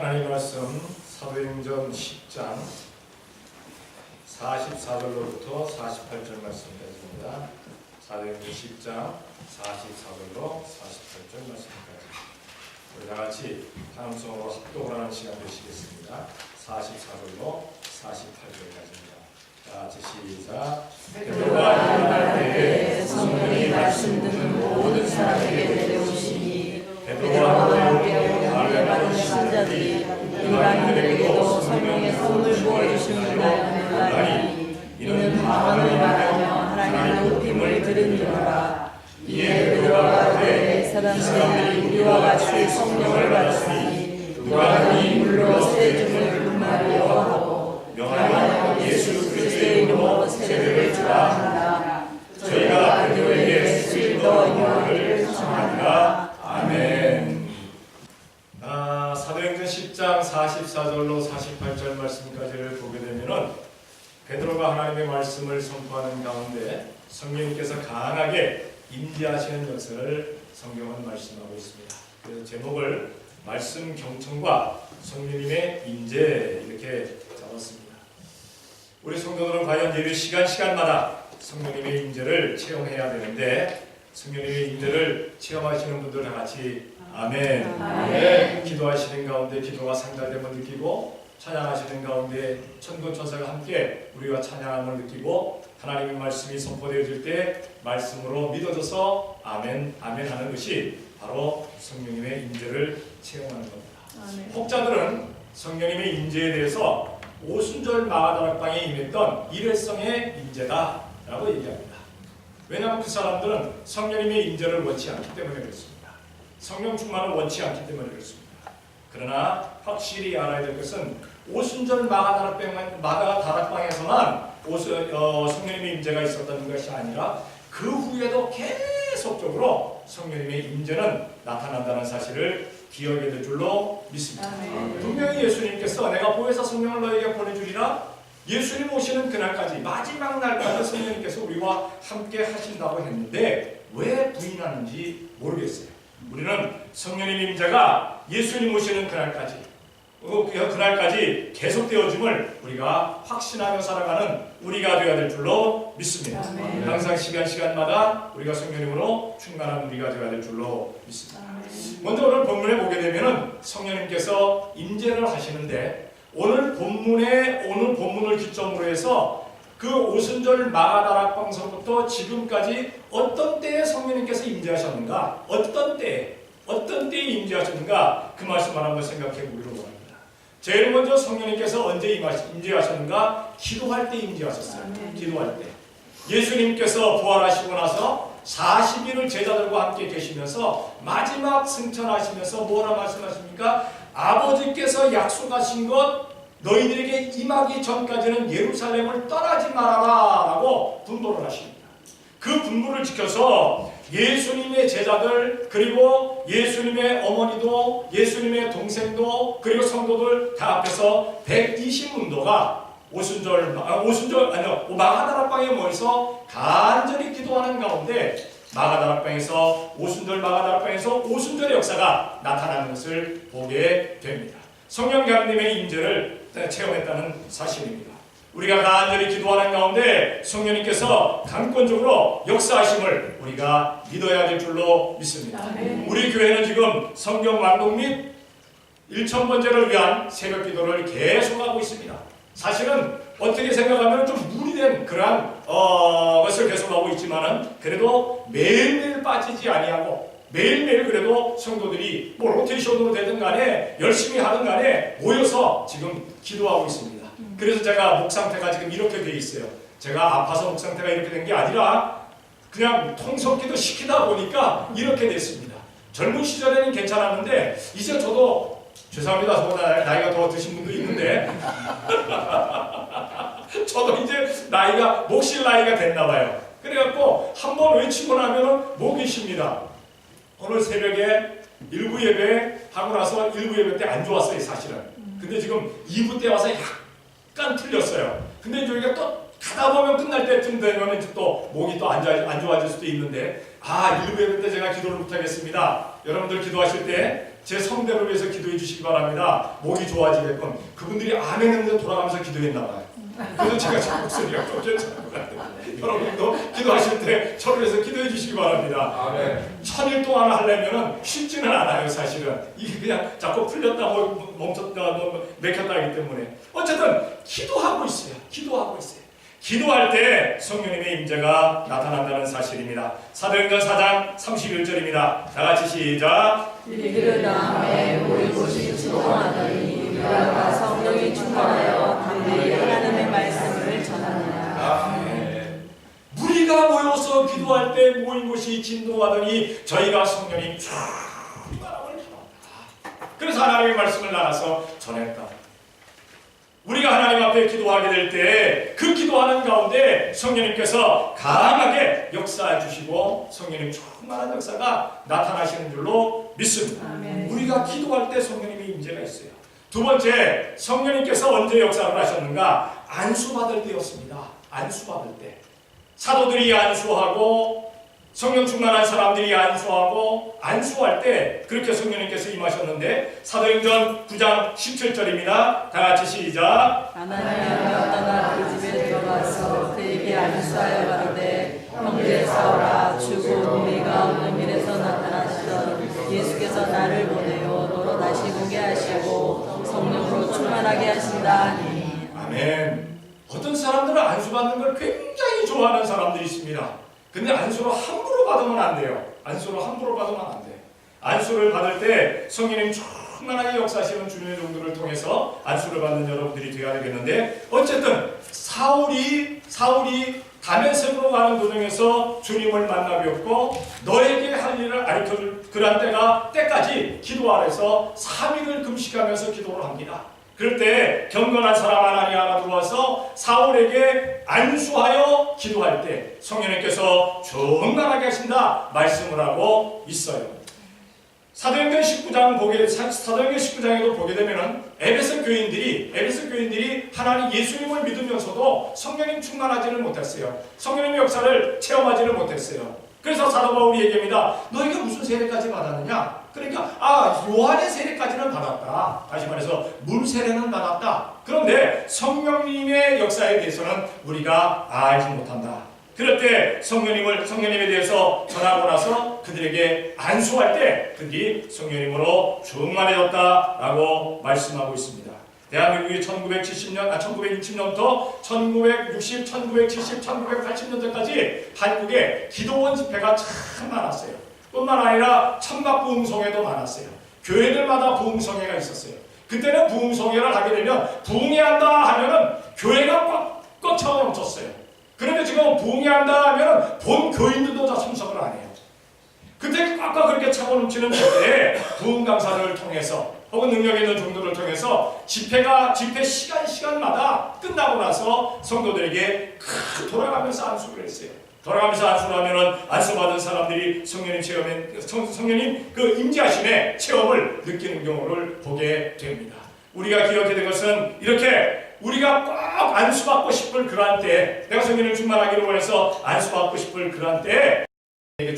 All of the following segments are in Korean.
하나님 말씀 사도행전 10장 44절로부터 48절 말씀까지입니다. 사도행전 10장 44절로 48절 말씀까지 우리 다같이 한음성으로 합독을 하는 시간 되시겠습니다. 44절로 48절까지입니다. 자, 시작. 베드로가 일어날 때에 성령이 말씀 듣는 모든 사람에게 내려오시니 베드로와 함께 할례받은 신자들이 일반인들에게도 성령의 선물 부어주심을 알았나니 이는 방언을 말하며 하나님의 높임을 들으니라. 이에 베드로가 가되 사람들이 우리와 같이 성령을 받았으니 누가 이 물로 세줌을 분말하려 하고 명하여 예수 그리스도의 이름으로 세례를 주라 한다. 저희가 베드로에게 스리더 영화를 청하니라. 아멘. 사도행전 10장 44절로 48절 말씀까지를 보게 되면은 베드로가 하나님의 말씀을 선포하는 가운데 성령님께서 강하게 임재하시는 역사를 성경은 말씀하고 있습니다. 그래서 제목을 말씀 경청과 성령님의 임재 이렇게 적었습니다. 우리 성도들은 과연 예배 시간마다 성령님의 임재를 체험해야 되는데 성령님의 임재를 체험하시는 분들 다 같이 아멘. 아멘. 기도하시는 가운데 기도가 상달됨을 느끼고 찬양하시는 가운데 천군 천사가 함께 우리와 찬양함을 느끼고 하나님의 말씀이 선포되어질 때 말씀으로 믿어져서 아멘 아멘 하는 것이 바로 성령님의 임재를 체험하는 겁니다. 아멘. 혹자들은 성령님의 임재에 대해서 오순절 마가다락방에 임했던 일회성의 임재다라고 얘기합니다. 왜냐하면 그 사람들은 성령님의 임재를 원치 않기 때문에 그렇습니다. 성령 충만을 원치 않기 때문에 그렇습니다. 그러나 확실히 알아야 될 것은 오순절 마가다락방에서만 성령님의 임재가 있었다는 것이 아니라 그 후에도 계속적으로 성령님의 임재는 나타난다는 사실을 기억해야 될 줄로 믿습니다. 분명히 예수님께서 내가 보혜사 성령을 너에게 보내주리라 예수님 오시는 그날까지 마지막 날까지 성령님께서 우리와 함께 하신다고 했는데 왜 부인하는지 모르겠어요. 우리는 성령님 임재가 예수님 오시는 그날까지 계속되어짐을 우리가 확신하며 살아가는 우리가 되어야 될 줄로 믿습니다. 아멘. 항상 시간마다 우리가 성령님으로 충만한 우리가 되어야 될 줄로 믿습니다. 아멘. 먼저 오늘 본문에 보게 되면 성령님께서 임재를 하시는데 오늘 본문을 기점으로 해서 그 오순절 마가다락방서부터 지금까지 어떤 때에 성령님께서 임재하셨는가, 어떤 때에 임재하셨는가 그 말씀만 한번 생각해 보기로 원합니다. 제일 먼저 성령님께서 언제 임재하셨는가? 기도할 때 임재하셨어요. 기도할 때. 예수님께서 부활하시고 나서 40일을 제자들과 함께 계시면서 마지막 승천하시면서 뭐라 말씀하십니까? 아버지께서 약속하신 것 너희들에게 임하기 전까지는 예루살렘을 떠나지 말아라 라고 분부를 하십니다. 그 분부를 지켜서 예수님의 제자들 그리고 예수님의 어머니도 예수님의 동생도 그리고 성도들 다 앞에서 120문도가 마가다락방에 모여서 간절히 기도하는 가운데 오순절 마가다락방에서 오순절의 역사가 나타나는 것을 보게 됩니다. 성령 하나님의 임재를 체험했다는 사실입니다. 우리가 간절히 기도하는 가운데 성령님께서 강권적으로 역사하심을 우리가 믿어야 될 줄로 믿습니다. 아멘. 우리 교회는 지금 성경 완독 및 1000번째를 위한 새벽 기도를 계속하고 있습니다. 사실은 어떻게 생각하면 좀 무리된 그러한 것을 계속하고 있지만은 그래도 매일매일 빠지지 아니하고 매일매일 그래도 성도들이 뭐 로테이션으로 되든 간에 열심히 하든 간에 모여서 지금 기도하고 있습니다. 그래서 제가 목 상태가 지금 이렇게 돼 있어요. 제가 아파서 목 상태가 이렇게 된 게 아니라 그냥 통성기도 시키다 보니까 이렇게 됐습니다. 젊은 시절에는 괜찮았는데 이제 저도 죄송합니다. 저보다 나이가 더 드신 분도 있는데 저도 이제 목실 나이가 됐나 봐요. 그래갖고 한번 외치고 나면은 목이 쉽니다. 오늘 새벽에 1부 예배 하고 나서 1부 예배 때 안 좋았어요, 사실은. 근데 지금 2부 때 와서 약간 틀렸어요. 근데 저희가 또 가다 보면 끝날 때쯤 되면 또 목이 또 안 좋아질 수도 있는데 일부 예배 때 제가 기도를 못하겠습니다. 여러분들 기도하실 때 제 성대를 위해서 기도해 주시기 바랍니다. 목이 좋아지게끔. 그분들이 아멘 했는데 돌아가면서 기도했나 봐요. 그래서 제가 제 목소리가 좀 괜찮은 것 같아요. 여러분도 기도하실 때 저를 위해서 기도해 주시기 바랍니다. 아멘. 1000일 동안 하려면 쉽지는 않아요. 사실은 이게 그냥 자꾸 풀렸다 멈췄다 맥혔다 하기 때문에 어쨌든 기도하고 있어요. 기도할 때 성령님의 임재가 나타난다는 사실입니다. 사도행전 4장 31절입니다. 다 같이 시작. 이르 다음에 모인 곳이 진동하더니 우리가 성령이 충만하여 담대히 하나님의 말씀을 전하니라. 무리가 모여서 기도할 때 모인 곳이 진동하더니 저희가 성령이 충만함을 전한다. 그래서 하나님의 말씀을 나가서 전했다. 우리가 하나님 앞에 기도하게 될 때 그 기도하는 가운데 성령님께서 강하게 역사해 주시고 성령님 충만한 역사가 나타나시는 줄로 믿습니다. 아멘. 우리가 기도할 때 성령님의 임재가 있어요. 두 번째, 성령님께서 언제 역사를 하셨는가? 안수받을 때였습니다. 안수받을 때. 사도들이 안수하고 성령 충만한 사람들이 안수할 때 그렇게 성령님께서 임하셨는데 사도행전 9장 17절입니다. 다 같이 시작. 아나니아가 떠나 그 집에 들어가서 그에게 안수하여 가로되 형제 사울아 주고 우리가 없는 길에서 나타나시던 예수께서 나를 보내어 너로 다시 보게 하시고 성령으로 충만하게 하신다 하니. 아멘. 어떤 사람들은 안수받는 걸 굉장히 좋아하는 사람들이 있습니다. 근데 안수를 함부로 받으면 안 돼요. 안수를 받을 때 성령님 충만하게 역사하시는 주님의 종들을 통해서 안수를 받는 여러분들이 되어야 되겠는데 어쨌든 사울이 다메섹으로 가는 도중에서 주님을 만나 뵙고 너에게 할 일을 가르쳐줄 그런 때까지 기도 아래서 3일을 금식하면서 기도를 합니다. 그럴 때 경건한 사람 아나니아가 들어와서 사울에게 안수하여 기도할 때 성령님께서 충만하게 하신다 말씀을 하고 있어요. 사도행전 19장에도 보게 되면은 에베소 교인들이 하나님 예수님을 믿으면서도 성령님 충만하지를 못했어요. 성령님의 역사를 체험하지를 못했어요. 그래서 사도 바울이 얘기합니다. 너희가 무슨 세례까지 받았느냐? 그러니까 요한의 세례까지는 받았다. 다시 말해서 물 세례는 받았다. 그런데 성령님의 역사에 대해서는 우리가 알지 못한다. 그럴 때 성령님에 대해서 전하고 나서 그들에게 안수할 때 그들이 성령님으로 충만해졌다라고 말씀하고 있습니다. 대한민국이 1960년부터 1960, 1970, 1980년대까지 한국에 기도원 집회가 참 많았어요. 뿐만 아니라 천막부흥성회도 많았어요. 교회들마다 부흥성회가 있었어요. 그때는 부흥성회를 하게 되면 부흥회한다 하면은 교회가 꽉 차고 넘쳤어요. 그런데 지금 부흥회한다 하면은 본 교인들도 다 참석을 안 해요. 그때 꽉꽉 그렇게 차고 넘치는 때에 부흥 강사를 통해서 혹은 능력 있는 종들을 통해서 집회 시간마다 끝나고 나서 성도들에게 돌아가면서 안수를 했어요. 돌아가면서 안수를 하면은 안수받은 사람들이 성령님 그 임재하심의 체험을 느끼는 경우를 보게 됩니다. 우리가 기억해야 될 것은 이렇게 우리가 꼭 안수받고 싶을 그러한 때, 내가 성령님 충만하기를 원해서 안수받고 싶을 그러한 때 주님의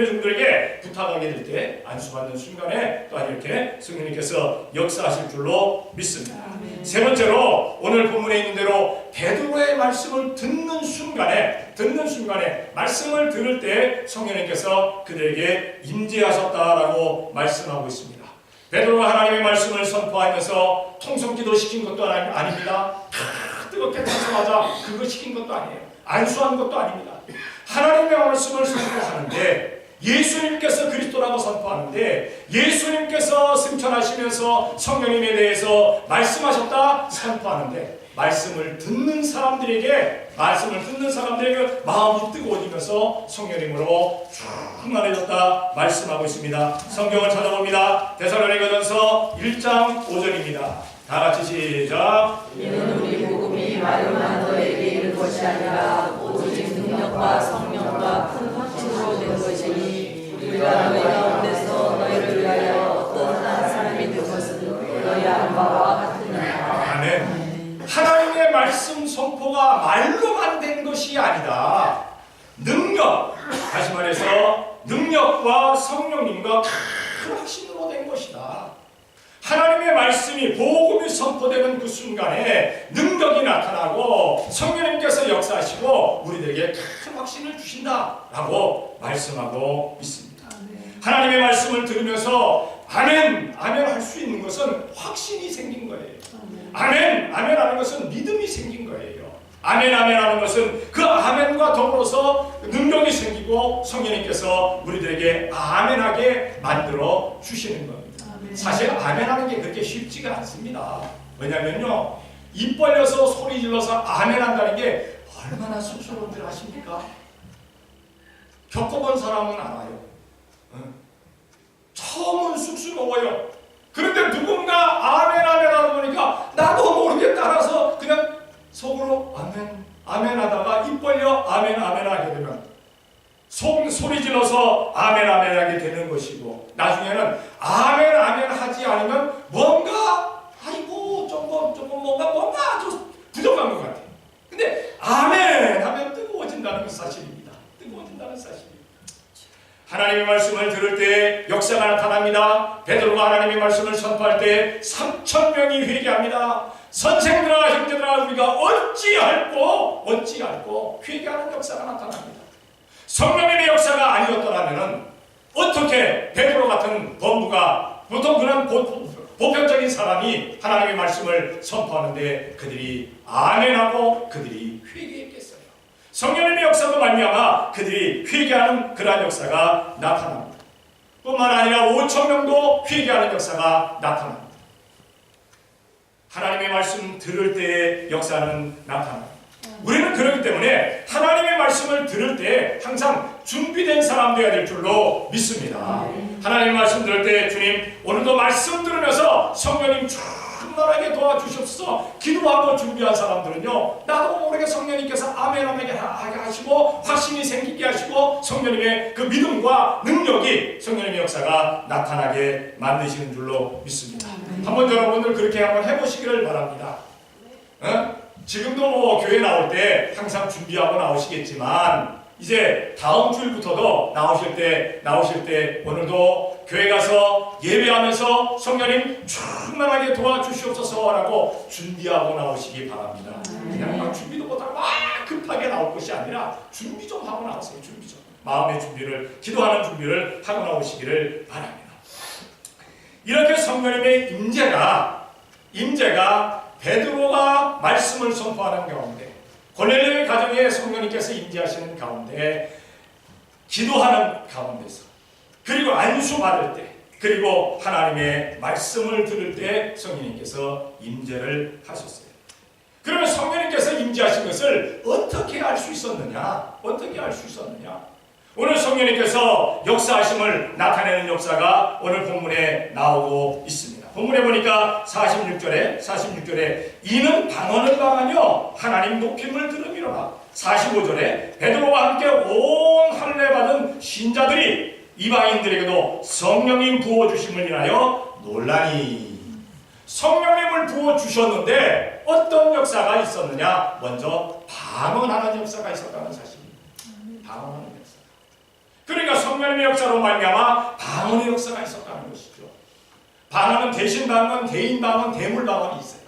종들에게 부탁하게 될 때 안수받는 순간에 또한 이렇게 성령님께서 역사하실 줄로 믿습니다. 세 번째로 오늘 본문에 있는 대로 베드로의 말씀을 듣는 순간에 말씀을 들을 때 성령님께서 그들에게 임재하셨다라고 말씀하고 있습니다. 베드로가 하나님의 말씀을 선포하면서 통성기도 시킨 것도 아닙니다. 뜨겁게 찬송하자 그거 시킨 것도 아니에요. 안수한 것도 아닙니다. 하나님의 말씀을 선포하는데 예수님께서 그리스도라고 선포하는데 예수님께서 승천하시면서 성령님에 대해서 말씀하셨다 선포하는데 말씀을 듣는 사람들에게 마음이 뜨거워지면서 성령님으로 충만해졌다 말씀하고 있습니다. 성경을 찾아봅니다. 데살로니가전서 1장 5절입니다. 다 같이 시작. 이는 우리 복음이 말로만 너에게 이른 것이 아니라 오직 능력과 성령과 큰 확신으로 된 것이니 우리가 너희 가운데서 너희를 위하여 어떤 한 사람이 된 것은 너희 아는 바와 같으니라. 아멘. 하나님의 말씀 선포가 말로만 된 것이 아니다. 능력, 능력과 성령님과 큰 확신으로 된 것이다. 하나님의 말씀이 복음이 선포되는 그 순간에 능력이 나타나고 성령님께서 역사하시고 우리들에게 큰 확신을 주신다라고 말씀하고 있습니다. 하나님의 말씀을 들으면서 아멘, 아멘 할 수 있는 것은 확신이 생긴 거예요. 아멘, 아멘 하는 것은 믿음이 생긴 거예요. 아멘, 아멘 하는 것은 그 아멘과 더불어서 능력이 생기고 성령님께서 우리들에게 아멘하게 만들어 주시는 겁니다. 사실 아멘하는 게 그렇게 쉽지가 않습니다. 왜냐면요, 입 벌려서 소리 질러서 아멘한다는 게 얼마나 쑥스러운 줄 아십니까? 겪어본 사람은 알아요. 처음은 쑥스러워요. 그런데 누군가 아멘 아멘 하다 보니까 나도 모르게 따라서 그냥 속으로 아멘 아멘 하다가 입 벌려 아멘 아멘 하게 되면 소리 질러서 아멘 아멘 하게 되는 것이고, 나중에는 아멘 아멘 하지 않으면 뭔가 아이고 조금 뭔가 좀 부족한 것 같아요. 근데 아멘 하면 뜨거워진다는 사실입니다. 뜨거워진다는 사실입니다. 하나님의 말씀을 들을 때 역사가 나타납니다. 베드로가 하나님의 말씀을 선포할 때 3,000명이 회개합니다. 선생들아 형제들아 우리가 어찌할꼬 회개하는 역사가 나타납니다. 성령님의 역사가 아니었더라면 어떻게 베드로 같은 범부가, 보통 그런 보편적인 사람이 하나님의 말씀을 선포하는데 그들이 아멘하고 그들이 회개했겠어요. 성령님의 역사도 말미암아 그들이 회개하는 그러한 역사가 나타납니다. 뿐만 아니라 5,000명도 회개하는 역사가 나타납니다. 하나님의 말씀 들을 때의 역사는 나타납니다. 우리는 그렇기 때문에 하나님의 말씀을 들을 때 항상 준비된 사람 되어야 될 줄로 믿습니다. 하나님의 말씀 들을 때 주님 오늘도 말씀 들으면서 성령님 충만하게 도와주십시오. 기도하고 준비한 사람들은요, 나도 모르게 성령님께서 아멘 하게 하시고 확신이 생기게 하시고 성령님의 그 믿음과 능력이 성령님의 역사가 나타나게 만드시는 줄로 믿습니다. 한번 여러분들 그렇게 한번 해보시기를 바랍니다. 지금도 뭐 교회 나올 때 항상 준비하고 나오시겠지만 이제 다음 주일부터도 나오실 때 오늘도 교회 가서 예배하면서 성령님 충만하게 도와주시옵소서라고 준비하고 나오시기 바랍니다. 그냥 막 준비도 못하고 막 급하게 나올 것이 아니라 준비 좀 하고 나오세요. 준비 좀. 마음의 준비를, 기도하는 준비를 하고 나오시기를 바랍니다. 이렇게 성령님의 임재가 베드로가 말씀을 선포하는 가운데, 고넬료의 가정에 성령님께서 임재하시는 가운데, 기도하는 가운데서, 그리고 안수받을 때, 그리고 하나님의 말씀을 들을 때 성령님께서 임재를 하셨어요. 그러면 성령님께서 임재하신 것을 어떻게 알 수 있었느냐? 오늘 성령님께서 역사하심을 나타내는 역사가 오늘 본문에 나오고 있습니다. 본문에 보니까 46절에 이는 방언을 당하며 하나님 높임을 들음이로라. 45절에 베드로와 함께 온 할례 받은 신자들이 이방인들에게도 성령님 부어주심을 인하여 놀라니. 성령님을 부어주셨는데 어떤 역사가 있었느냐? 먼저 방언하는 역사가 있었다는 사실입니다. 방언하는 역사. 그러니까 성령님의 역사로 말미암아 방언의 역사가 있었다는 것이죠. 방언은 대신 방언, 대인 방언, 대물 방언이 있어요.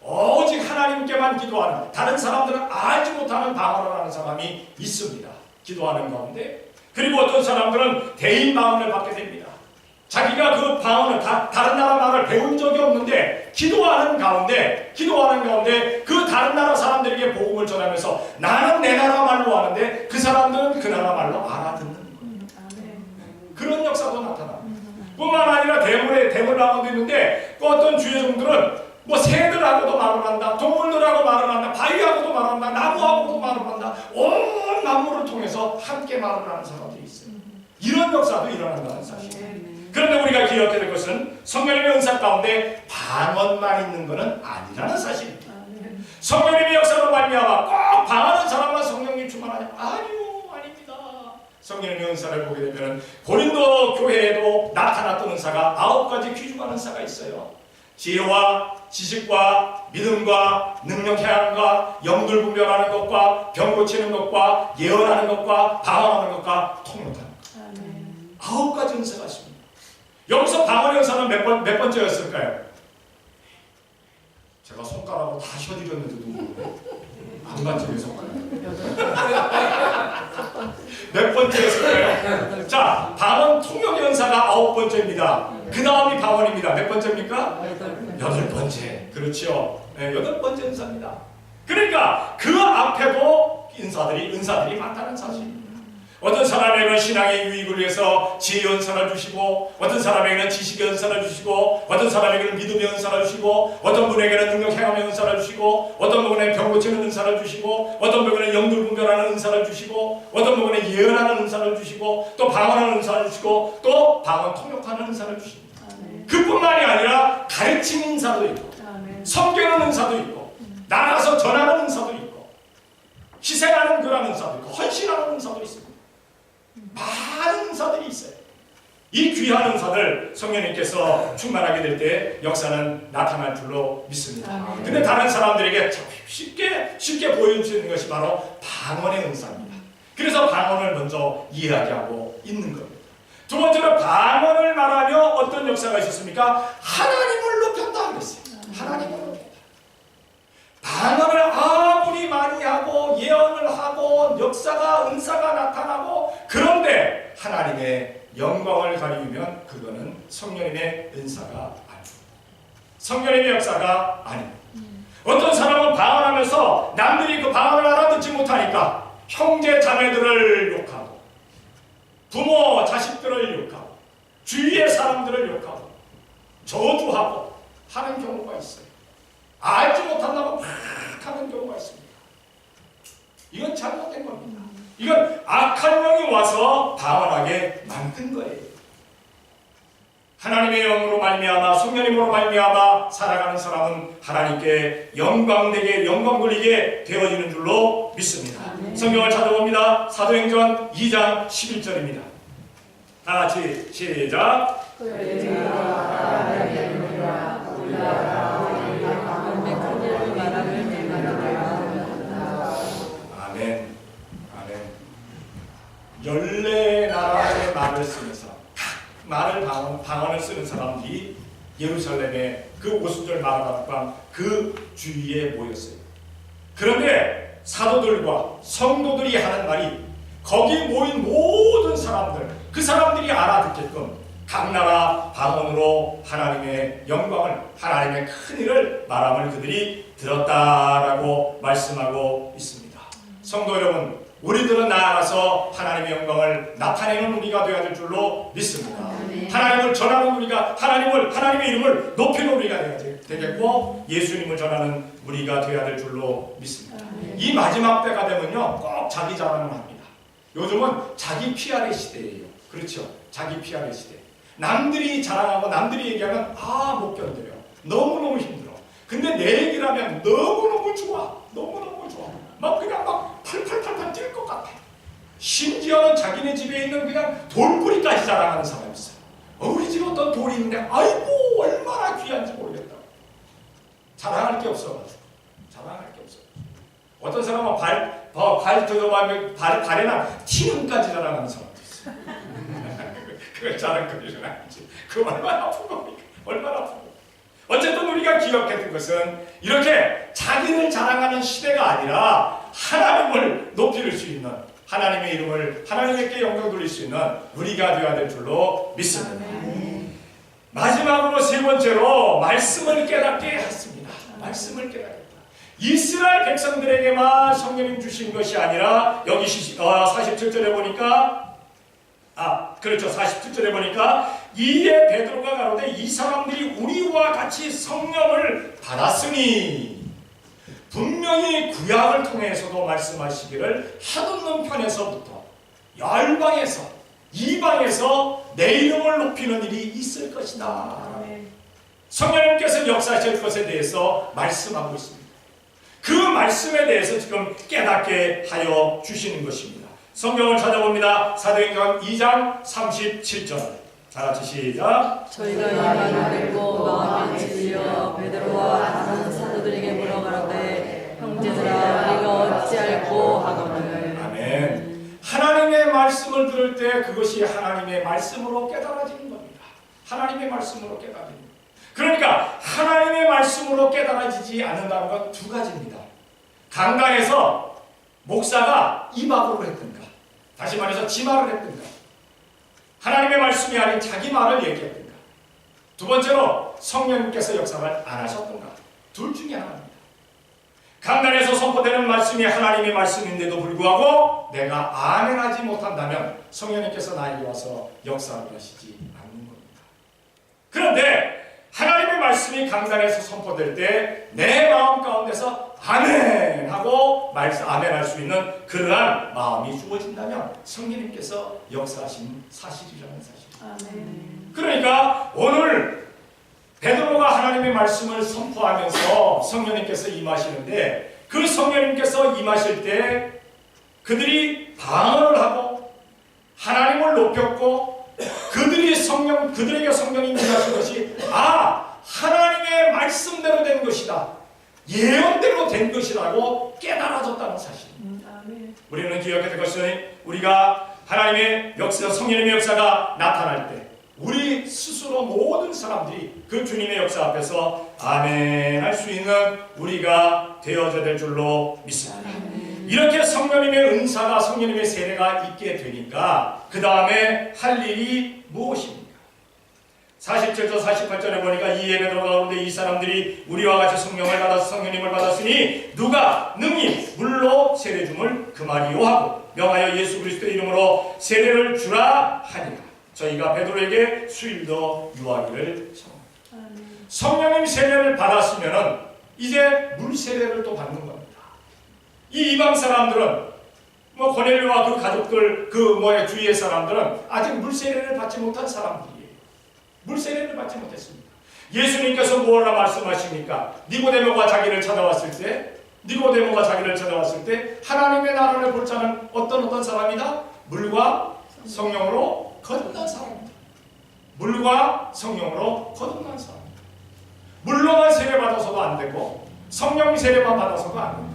오직 하나님께만 기도하는, 다른 사람들은 알지 못하는 방언을 하는 사람이 있습니다. 기도하는 가운데. 그리고 어떤 사람들은 대인 방언을 받게 됩니다. 자기가 그 방언을 다른 나라 말을 배운 적이 없는데 기도하는 가운데 그 다른 나라 사람들에게 복음을 전하면서 나는 내 나라 말로 하는데 그 사람들은 그 나라 말로 알아듣는 거예요. 그런 역사도 나타납니다. 뿐만 아니라 대물 방언도 있는데 그 어떤 주의종들은 뭐 새들하고도 말을 한다, 동물들하고 말을 한다, 바위하고도 말을 한다, 나무하고도 말을 한다, 온 만물을 통해서 함께 말을 하는 사람들이 있어요. 이런 역사도 일어난다는 사실이에요. 그런데 우리가 기억해야 될 것은 성령님의 은사 가운데 방언만 있는 것은 아니라는 사실입니다. 성령님의 역사로 말미암아 꼭 방언하는 사람만 성령님 충만하냐? 아닙니다. 성령님의 은사를 보게 되면 고린도 교회에도 나타났던 은사가 9가지 귀중한 은사가 있어요. 지혜와 지식과 믿음과 능력 행함과 영들 분별하는 것과 병 고치는 것과 예언하는 것과 방언하는 것과 통역하는 것. 9가지 은사가 있습니다. 여기서 방언의 은사는 몇 번째였을까요? 제가 손가락으로 다 셔드렸는데도 모르네. 안 맞죠, 손가락. 몇 번째였을까요? 자, 방언 통역의 은사가 9번째입니다. 그 다음이 방언입니다. 몇 번째입니까? 8번째. 그렇죠. 네, 8번째 은사입니다. 그러니까 그 앞에도 은사들이 많다는 사실. 어떤 사람에게는 신앙의 유익을 위해서 지혜의 은사를 주시고, 어떤 사람에게는 지식의 은사를 주시고, 어떤 사람에게는 믿음의 은사를 주시고, 어떤 분에게는 능력 행함의 은사를 주시고, 어떤 분에게는 병 고치는 은사를 주시고, 어떤 분에게는 영들 분별하는 은사를 주시고, 어떤 분에게는 예언하는 은사를 주시고, 또 방언하는 은사를 주시고, 또 방언 통역하는 은사를 주십니다. 그뿐만이 아니라 가르치는 은사도 있고, 섬기는 은사도 있고, 나가서 전하는 은사도 있고, 희생하는 그런 은사도 있고, 헌신하는 은사도 있습니다. 많은 은사들이 있어요. 이 귀한 은사들 성령님께서 충만하게 될 때 역사는 나타날 줄로 믿습니다. 근데 다른 사람들에게 쉽게 보여주는 것이 바로 방언의 은사입니다. 그래서 방언을 먼저 이야기하고 있는 겁니다. 두 번째로 방언을 말하며 어떤 역사가 있었습니까? 하나님을 높였다 하겠어요. 하나님을 높였다. 방언을 아무리 많이 하고 예언을 하고 역사가 은사가 나타나고, 그런데 하나님의 영광을 가리우면 그거는 성령님의 은사가 아니고 성령님의 역사가 아닙니다. 어떤 사람은 방언하면서 남들이 그 방언을 알아듣지 못하니까 형제 자매들을 욕하고, 부모 자식들을 욕하고, 주위의 사람들을 욕하고 저주하고 하는 경우가 있어요. 알지 못한다고 막 하는 경우가 있습니다. 이건 잘못된 겁니다. 이건 악한 영이 와서 방언하게 만든 거예요. 하나님의 영으로 말미암아 성령님으로 말미암아 살아가는 사람은 하나님께 영광되게 영광 돌리게 되어지는 줄로 믿습니다. 성경을 찾아봅니다. 사도행전 2장 11절입니다. 다 같이 시작. 아멘. 아멘. 14나라의 말을 쓰는 사람, 각 방언을 쓰는 사람들이 예루살렘의 그 오순절 마가다락방 그 주위에 모였어요. 그런데 사도들과 성도들이 하는 말이 거기 모인 모든 사람들, 그 사람들이 알아듣게끔 각 나라 방언으로 하나님의 영광을, 하나님의 큰 일을 말함을 그들이 들었다라고 말씀하고 있습니다. 성도 여러분, 우리들은 나아가서 하나님의 영광을 나타내는 우리가 되어야 될 줄로 믿습니다. 하나님을 전하는 우리가, 하나님의 이름을 높이는 우리가 되어야 되겠고, 예수님을 전하는 우리가 되어야 될 줄로 믿습니다. 이 마지막 때가 되면요, 꼭 자기 자랑을 합니다. 요즘은 자기 PR의 시대예요. 그렇죠? 자기 PR의 시대. 남들이 자랑하고 남들이 얘기하면 못 견뎌요. 너무너무 힘들어. 근데 내 얘기를 하면 너무너무 좋아. 너무너무 좋아. 그냥 팔팔팔팔 뛸 것 같아. 심지어는 자기네 집에 있는 그냥 돌뿌리까지 자랑하는 사람이 있어요. 우리 집에 어떤 돌이 있는데 아이고 얼마나 귀한지 모르겠다. 자랑할 게 없어가지고. 자랑할 게 없어. 어떤 사람은 발에나 티눈까지 자랑하는 사람도 있어요. 그걸 자랑거리는 아니지. 그 얼마나 아픈 겁니까? 얼마나 아픈 겁니까? 어쨌든 우리가 기억해야 될 것은 이렇게 자기를 자랑하는 시대가 아니라 하나님을 높일 수 있는, 하나님의 이름을, 하나님께 영광 돌릴 수 있는 우리가 되어야 될 줄로 믿습니다. 마지막으로 세 번째로 말씀을 깨닫게 했습니다. 말씀을 깨닫겠다. 이스라엘 백성들에게만 성령님 주신 것이 아니라 여기 47절에 보니까 그렇죠. 47절에 보니까 이에 베드로가 가로되 이 사람들이 우리와 같이 성령을 받았으니, 분명히 구약을 통해서도 말씀하시기를 한없는 편에서부터 열방에서 이방에서 내 이름을 높이는 일이 있을 것이다. 성령님께서 역사하실 것에 대해서 말씀하고 있습니다. 그 말씀에 대해서 지금 깨닫게 하여 주시는 것입니다. 성경을 찾아봅니다. 사도행전 2장 37절. 다 같이 시작. 저희가 이 말을 듣고 마음에 질려 베드로와 다른 사도들에게 물어가라되 형제들아 우리가 어찌할꼬 하거늘. 아멘. 하나님의 말씀을 들을 때 그것이 하나님의 말씀으로 깨달아지는 겁니다. 하나님의 말씀으로 깨달아지는 겁니다. 그러니까 하나님의 말씀으로 깨달아지지 않는다는 건 두 가지입니다. 강단에서 목사가 이 막으로 했든가, 다시 말해서 지 말을 했든가, 하나님의 말씀이 아닌 자기 말을 얘기했든가, 두 번째로 성령님께서 역사를 안 하셨든가, 둘 중에 하나입니다. 강단에서 선포되는 말씀이 하나님의 말씀인데도 불구하고 내가 아멘하지 못한다면 성령님께서 나에게 와서 역사를 하시지 않는 겁니다. 그런데 하나님의 말씀이 강단에서 선포될 때 내 마음 가운데서 아멘하고 아멘할 수 있는 그러한 마음이 주어진다면 성령님께서 역사하신 사실이라는 사실. 그러니까 오늘 베드로가 하나님의 말씀을 선포하면서 성령님께서 임하시는데, 그 성령님께서 임하실 때 그들이 방언을 하고 하나님을 높였고, 그들에게 성령이 임하신 것이 하나님의 말씀대로 된 것이다, 예언대로 된 것이라고 깨달아졌다는 사실. 우리는 기억해야 될 것은, 우리가 하나님의 역사, 성령님의 역사가 나타날 때 우리 스스로 모든 사람들이 그 주님의 역사 앞에서 아멘 할 수 있는 우리가 되어져야 될 줄로 믿습니다. 이렇게 성령님의 은사가, 성령님의 세례가 있게 되니까 그 다음에 할 일이 무엇입니까? 47절 48절에 보니까 이 예배 들어가는데 이 사람들이 우리와 같이 성령을 받아서 성령님을 받았으니 누가 능히 물로 세례 줌을 그말이요 하고 명하여 예수 그리스도의 이름으로 세례를 주라 하니라. 저희가 베드로에게 수일도 유하기를 청합니다. 성령님 세례를 받았으면 이제 물 세례를 또 받는 겁니다. 이 이방 사람들은 고넬료와 그 가족들, 주위의 사람들은 아직 물 세례를 받지 못한 사람들이에요. 물 세례를 받지 못했습니다. 예수님께서 무엇라 말씀하십니까? 니고데모가 자기를 찾아왔을 때 하나님의 나라를 볼 자는 어떤 사람이다? 물과 성령으로 거듭난 사람입니다. 물과 성령으로 거듭난 사람입니다. 물로만 세례받아서도 안 되고 성령 세례만 받아서도 안 된다.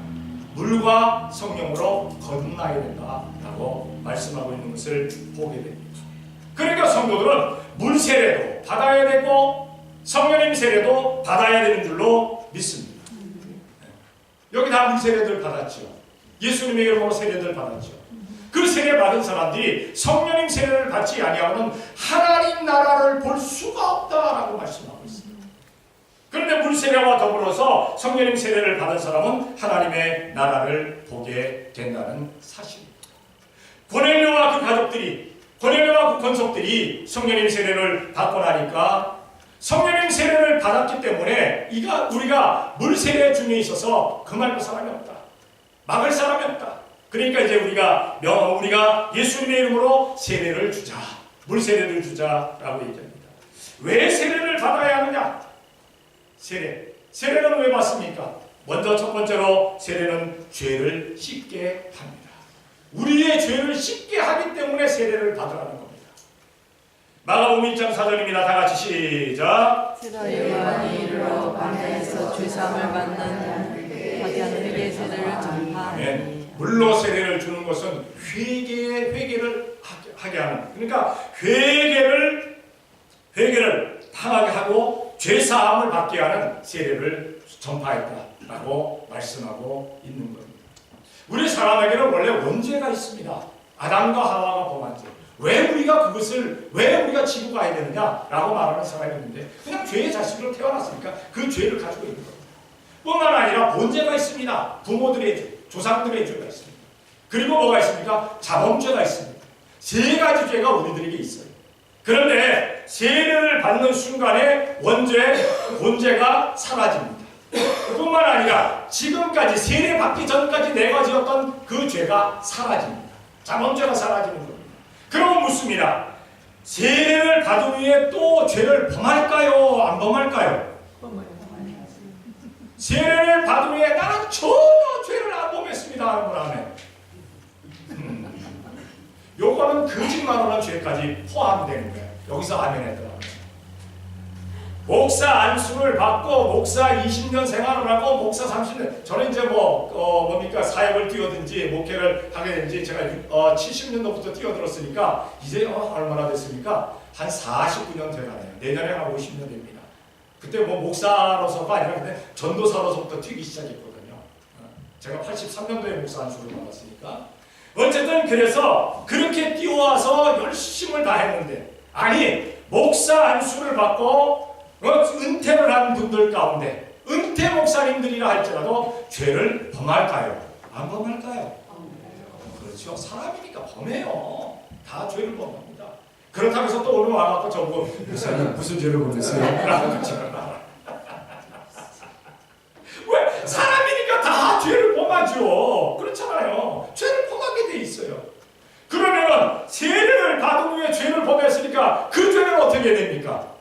물과 성령으로 거듭나야 된다라고 말씀하고 있는 것을 보게 됩니다. 그러니까 성도들은 물 세례도 받아야 되고 성령님 세례도 받아야 되는 줄로 믿습니다. 여기 다 물 세례들 받았죠. 예수님의 이름으로 세례들 받았죠. 그 세례 받은 사람들이 성령님 세례를 받지 아니하고는 하나님 나라를 볼 수가 없다라고 말씀하고 있습니다. 그런데 물 세례와 더불어서 성령님 세례를 받은 사람은 하나님의 나라를 보게 된다는 사실입니다. 고넬료와 그 가족들이, 고넬료와 그 권속들이 성령님 세례를 받고 나니까 성령님 세례를 받았기 때문에 우리가 물 세례 중에 있어서 금할 사람이 없다, 막을 사람이 없다. 그러니까 이제 우리가 예수님의 이름으로 세례를 주자, 물 세례를 주자라고 얘기합니다. 왜 세례를 받아야 하느냐? 세례는 왜 받습니까? 먼저 첫 번째로 세례는 죄를 씻게 합니다. 우리의 죄를 씻게 하기 때문에 세례를 받으라는 겁니다. 마가복음 1장 4절입니다. 다 같이 시작. 요한이 이르러 광야에서 죄사함을 받는 회개 세례를 전파하니. 물로 세례를 주는 것은 회개를 하게 하는, 그러니까 회개를 당하게 하고 죄사함을 받게 하는 세례를 전파했다라고 말씀하고 있는 겁니다. 우리 사람에게는 원래 원죄가 있습니다. 아담과 하와가 범한 죄. 왜 우리가 지고 가야 되느냐라고 말하는 사람이 있는데, 그냥 죄의 자식으로 태어났으니까 그 죄를 가지고 있는 겁니다. 뿐만 아니라 본죄가 있습니다. 부모들의 죄, 조상들의 죄가 있습니다. 그리고 뭐가 있습니까? 자범죄가 있습니다. 세 가지 죄가 우리들에게 있어요. 그런데 세례를 받는 순간에 본죄가 사라집니다. 뿐만 아니라 지금까지 세례 받기 전까지 내가 지었던 그 죄가 사라집니다. 자범죄가 사라지는 겁니다. 그러면 묻습니다. 세례를 받은 후에 또 죄를 범할까요? 안 범할까요? 세례를 받은 후에 나는 전혀 죄를 안 범했습니다 하는 분 아멘. 요거는 거짓말하는 죄까지 포함되는 거예요. 여기서 아멘 했더라고요. 목사 안수를 받고 목사 20년 생활을 하고 목사 30년, 저는 이제 뭡니까 사역을 뛰어든지 목회를 하게 된지 제가 70년도부터 뛰어들었으니까 이제 얼마나 됐습니까? 한 49년 돼가네요. 내년에 한 50년 됩니다. 그때 뭐 목사로서가 아니라 그때 전도사로서부터 뛰기 시작했거든요. 제가 83년도에 목사 안수를 받았으니까. 어쨌든 그래서 그렇게 뛰어와서 열심을 다 했는데, 아니 목사 안수를 받고 은퇴를 한 분들 가운데 은퇴 목사님들이라 할지라도 죄를 범할까요? 안 범할까요? 그렇죠. 사람이니까 범해요. 다 죄를 범합니다. 그렇다고 해서 또 오늘 와갖고 저보고 목사님 무슨 죄를 범했어요? 왜? 사람이니까 다 죄를 범하죠. 그렇잖아요. 죄를 범하게 돼 있어요. 그러면 세례를 받은 후에 죄를 범했으니까 그 죄는 어떻게 됩니까?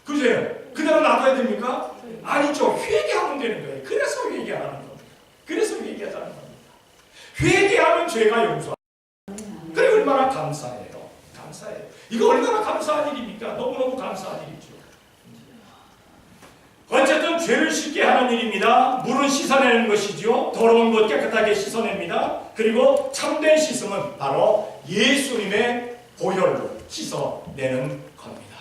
그 죄는 그대로 놔둬야 됩니까? 아니죠. 회개하면 되는 거예요. 그래서 회개하는 겁니다. 그래서 회개하자는 겁니다. 회개하면 죄가 용서. 그래 얼마나 감사해요. 감사해요. 이거 얼마나 감사한 일입니까? 너무너무 감사한 일이죠. 어쨌든 죄를 씻게 하는 일입니다. 물은 씻어내는 것이지요. 더러운 것 깨끗하게 씻어냅니다. 그리고 참된 씻음은 바로 예수님의 보혈로 씻어내는 겁니다.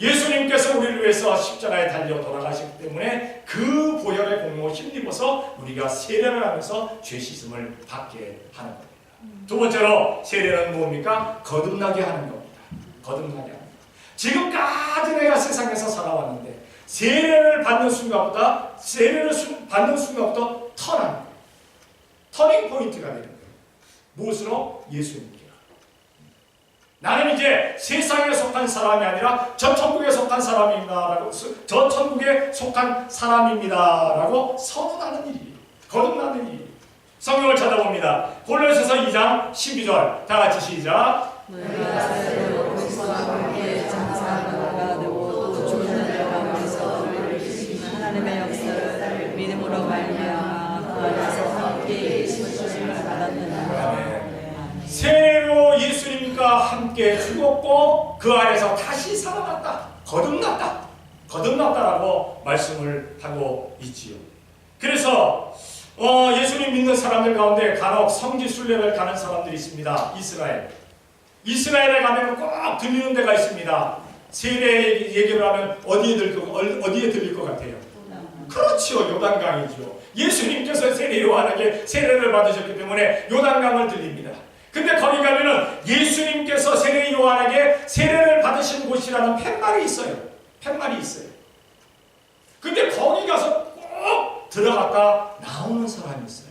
예수님께서 우리를 위해서 십자가에 달려 돌아가셨기 때문에 그 보혈의 공로 힘입어서 우리가 세례를 하면서 죄 씻음을 받게 하는 겁니다. 두 번째로 세례는 뭡니까? 거듭나게 하는 겁니다. 거듭나게 하는 겁니다. 지금까지 내가 세상에서 살아왔는데 세례를 받는 순간부터 터닝 포인트가 되는 거예요. 무엇으로? 예수님께. 나는 이제 세상에 속한 사람이 아니라 저 천국에 속한 사람입니다라고 선언하는 일이에요. 거듭나는 일이에요. 성경을 찾아봅니다. 골로새서 2장 12절 다 같이 시작. 너희가 세례로 그리스도와 함께 장사하는 자가 되고 또 죽는 자 가운데서 너희를 일으키시는 하나님의 역사를 믿음으로 말미암아 그 안에서 함께 계시심을 받았느니라. 세례로 예수님과 함께 죽었고 그 안에서 다시 살아났다. 거듭났다라고 말씀을 하고 있지요. 그래서 예수님 믿는 사람들 가운데 간혹 성지 순례를 가는 사람들이 있습니다. 이스라엘에 가면 꼭 들리는 데가 있습니다. 세례 얘기를 하면 어디에 들릴 것 같아요? 그렇지요. 요단강이죠. 예수님께서 세례 요한에게 세례를 받으셨기 때문에 요단강을 들립니다. 근데 거기 가면은 예수님께서 세례 요한에게 세례를 받으신 곳이라는 팻말이 있어요. 근데 거기 가서 꼭 들어갔다 나오는 사람이 있어요.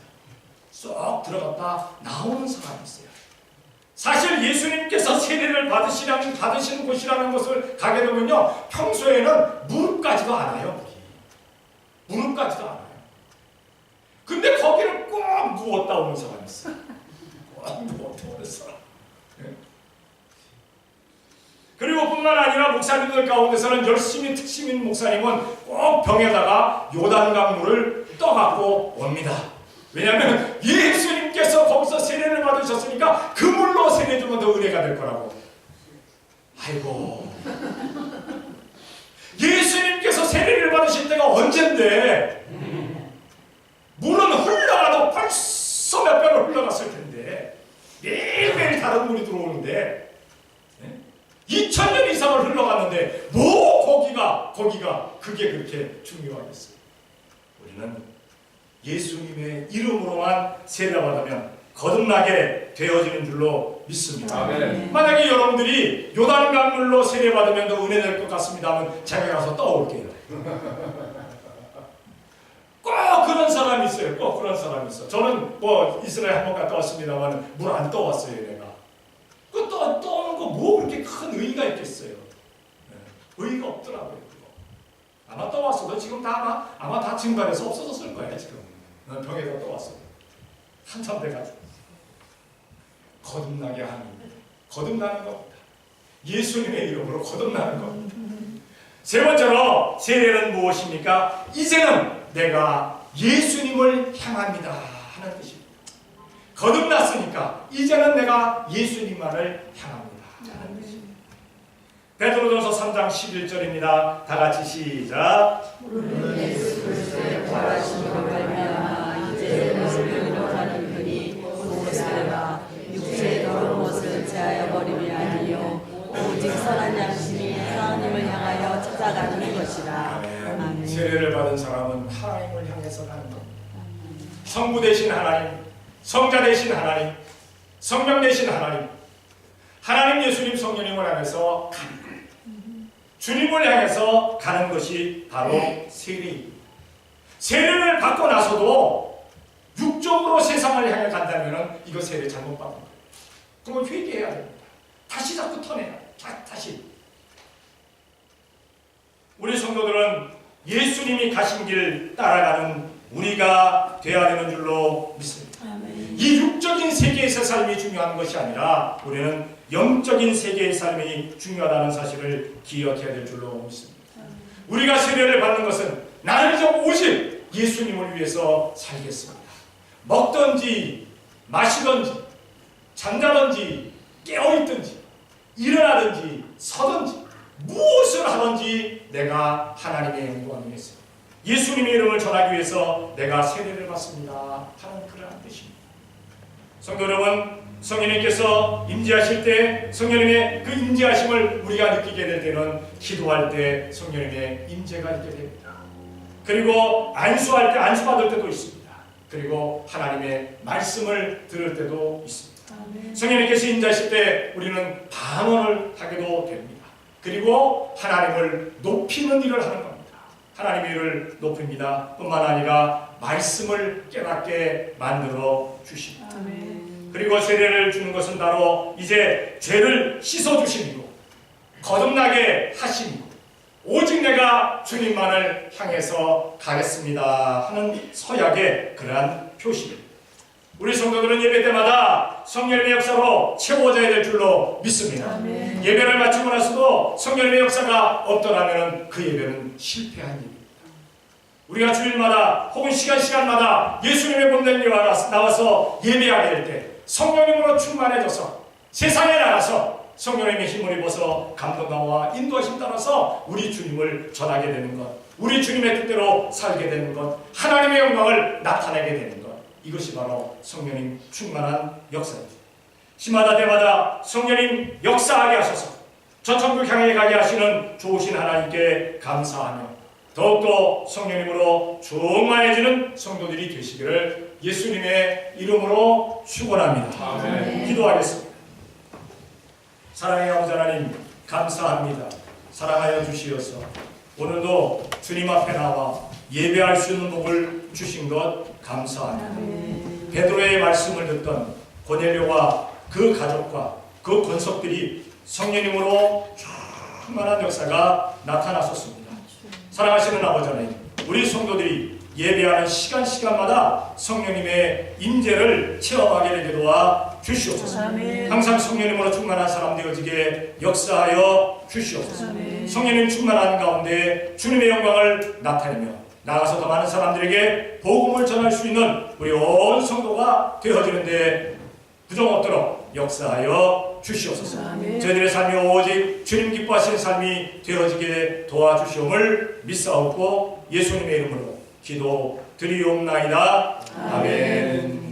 쏙 들어갔다 나오는 사람이 있어요. 사실 예수님께서 세례를 받으시는 곳이라는 것을 가게 되면요, 평소에는 무릎까지도 않아요. 무릎까지도 않아요. 근데 거기를 꼭 누웠다 오는 사람이 있어요. 꼭 누웠다 오는 사람. 그리고 뿐만 아니라 목사님들 가운데서는 열심히 특심인 목사님은 꼭 병에다가 요단강물을 떠갖고 옵니다. 왜냐하면 예수님께서 거기서 세례를 받으셨으니까 그 물로 세례 주면 더 은혜가 될 거라고. 아이고, 예수님께서 세례를 받으신 때가 언젠데 물은 흘러가도 벌써 몇 배로 흘러갔을 텐데 매일매일 다른 물이 들어오는데 2000년 이상을 흘러갔는데 뭐 거기가 그게 그렇게 중요하겠어요. 우리는 예수님의 이름으로만 세례를 받으면 거듭나게 되어지는 줄로 믿습니다. 아멘. 만약에 여러분들이 요단강물로 세례 받으면 더 은혜될 것 같습니다 하면 제가 가서 떠올게요. 꼭 그런 사람이 있어요. 꼭 그런 사람이 있어. 저는 뭐 이스라엘 한번 갔다 왔습니다만 물 안 떠왔어요. 내가 그 떠오는 거 뭐 그렇게 큰 의의가 있겠어요. 의의가 없더라고요. 그거. 아마 떠왔어도 지금 다 아마 다 증발해서 없어졌을 거예요. 지금 병에다 떠왔어요. 한참 돼가지고 거듭나게 하는 겁니다. 거듭나는 겁니다. 예수님의 이름으로 거듭나는 겁니다. 세 번째로 세례는 무엇입니까? 이제는 내가 예수님을 향합니다 하는 뜻입니다. 거듭났으니까 이제는 내가 예수님만을 향합니다 하는 뜻입니다. 베드로전서 3장 4장 11절입니다. 다 같이 시작. 우리는 예수 그리스도의 부활하심으로 말미암아 이제 너를 일어나는 분이 무엇이라 육체의 더러운 것을 제하여 버림이 아니요 오직 선한 양심이 하나님을 향하여 찾아가는 것이라. 아멘. 세례를 받은 사람은 하나님을 향해서 가는 겁니다. 성부 되신 하나님, 성자 되신 하나님, 성령 되신 하나님, 하나님 예수님 성령님을 향해서 가는 거예요. 주님을 향해서 가는 것이 바로 세례입니다. 세례를 받고 나서도 육적으로 세상을 향해 간다면 이거 세례 잘못 받은 거예요. 그럼 회개해야 됩니다. 다시 자꾸 터내야 다시. 우리 성도들은 예수님이 가신 길 따라가는 우리가 되어야 되는 줄로 믿습니다. 아멘. 이 육적인 세계에서 삶이 중요한 것이 아니라 우리는 영적인 세계의 삶이 중요하다는 사실을 기억해야 될 줄로 믿습니다. 우리가 세례를 받는 것은 나는 이제 오직 예수님을 위해서 살겠습니다. 먹든지 마시든지 잠자든지 깨어있든지 일어나든지 서든지 무엇을 하든지 내가 하나님의 영광을 위해서 예수님의 이름을 전하기 위해서 내가 세례를 받습니다 하는 그러한 뜻입니다. 성도 여러분, 성령님께서 임재하실 때 성령님의 그 임재하심을 우리가 느끼게 될 때는 기도할 때 성령님의 임재가 있게 됩니다. 그리고 안수할 때 안수받을 때도 있습니다. 그리고 하나님의 말씀을 들을 때도 있습니다. 성령님께서 임재하실 때 우리는 방언을 하게도 됩니다. 그리고 하나님을 높이는 일을 하는 겁니다. 하나님의 일을 높입니다. 뿐만 아니라 말씀을 깨닫게 만들어 주십니다. 그리고 세례를 주는 것은 바로 이제 죄를 씻어주심이고 거듭나게 하심이고 오직 내가 주님만을 향해서 가겠습니다 하는 서약의 그러한 표시입니다. 우리 성도들은 예배 때마다 성령님의 역사로 채워져야 될 줄로 믿습니다. 아멘. 예배를 마치고 나서도 성령님의 역사가 없더라면 그 예배는 실패한 일입니다. 우리가 주일마다 혹은 시간마다 예수님의 본전이 나와서 예배하게 될 때 성령님으로 충만해져서 세상에 나가서 성령님의 힘을 입어서 감동과 인도하심 따라서 우리 주님을 전하게 되는 것, 우리 주님의 뜻대로 살게 되는 것, 하나님의 영광을 나타내게 되는 것, 이것이 바로 성령님 충만한 역사입니다. 시마다 때마다 성령님 역사하게 하셔서 저 천국 향해 가게 하시는 좋으신 하나님께 감사하며 더욱더 성령님으로 충만해지는 성도들이 되시기를 예수님의 이름으로 축원합니다. 아멘. 기도하겠습니다. 사랑의 아버지 하나님 감사합니다. 사랑하여 주시어서 오늘도 주님 앞에 나와 예배할 수 있는 복을 주신 것 감사합니다. 아멘. 베드로의 말씀을 듣던 고넬료와 그 가족과 그 권속들이 성령님으로 충만한 역사가 나타났었습니다. 사랑하시는 아버지 하나님, 우리 성도들이 예배하는 시간마다 성령님의 임재를 체험하게 되게 도와 주시옵소서. 아멘. 항상 성령님으로 충만한 사람 되어지게 역사하여 주시옵소서. 아멘. 성령님 충만한 가운데 주님의 영광을 나타내며 나가서 더 많은 사람들에게 복음을 전할 수 있는 우리 온 성도가 되어지는데 부정 없도록 역사하여 주시옵소서. 아멘. 저희들의 삶이 오직 주님 기뻐하시는 삶이 되어지게 도와주시옵을 믿사옵고 예수님의 이름으로 기도 드리옵나이다. 아멘.